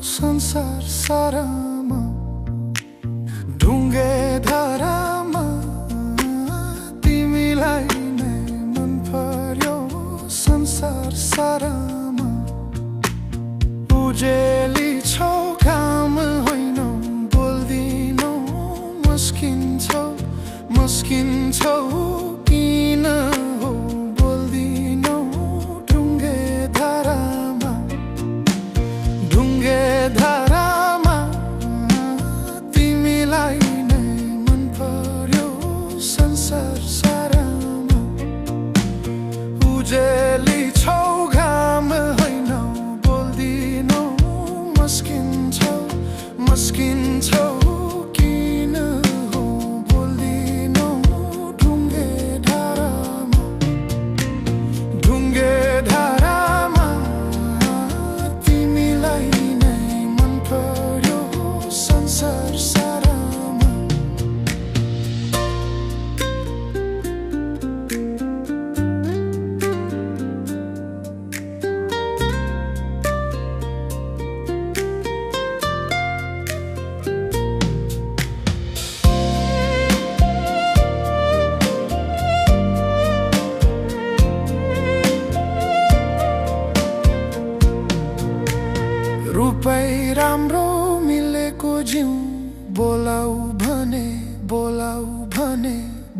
संसार सारामा ढुङ्गे धारामा तिमीलाई नै मन पर्यो संसार सारामा उजेली छौ काम होइनौ बोल्दिनौ मस्किन्छौ मस्किन्छौ किन हो बोल्दिनौ ढुङ्गे धारामा ढुङ्गे धारामा तिमीलाई नै मन पर्यो संसार सारामा उजेली छौ घाम होइनौ बोल्दिनौ मस्किन्छौ मस्किन्छौ किन हो बोल्दिनौ ढुङ्गे धारामा ढुङ्गे धारामा तिमीलाई नै मन पर्यो संसार सारामा रूपै राम्रो मिलेको जिउ बोलाउ भने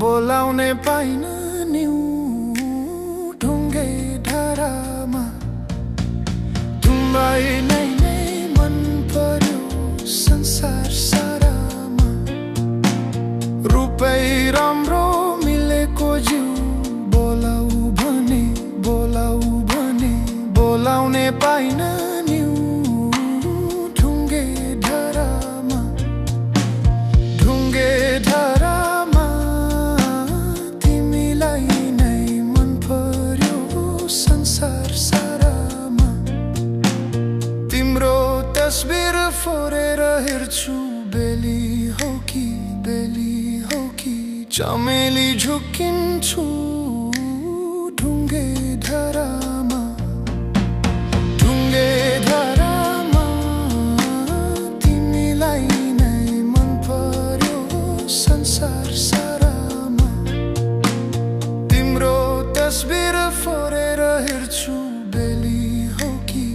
बोलाउने पाइन निउ ढुङ्गे धारामा तिमीलाई नै मन पर्यो संसार सारामा रूपै राम्रो मिलेको जिउ बोलाउ भने बोलाउने पाइन निउ ढुङ्गे धारामा ढुङ्गे धारामा तिमीलाई नै मन पर्यो संसार सारामा तिम्रो तस्बिर फोरेर हेर्छु बेली हो कि चमेली झुकिन्छु ढुङ्गे धारामा ढुङ्गे धारामा तिमीलाई नै मन पर्यो संसार सारामा तिम्रो तस्बिर फोरेर हेर्छु बेली हो कि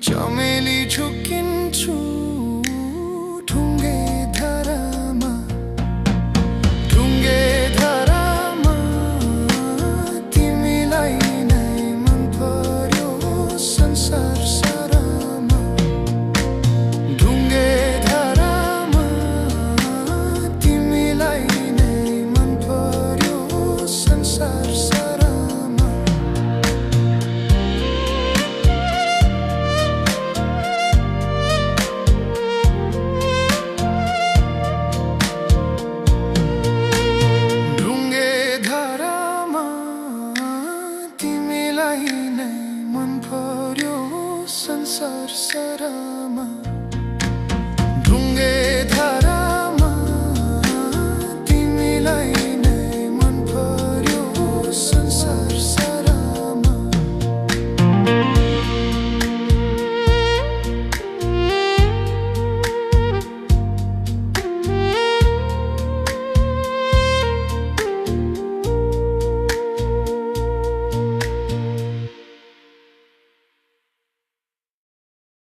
चमेली झुकिन्छु ढुङ्गे धारामा ढुङ्गे धारामा तिमीलाई नै मन पर्यो संसार सारामा ढुङ्गे धारामा तिमीलाई नै मन पर्यो संसार सारामा ढुङ्गे धारामा तिमीलाई नै मन पर्यो संसार सारामा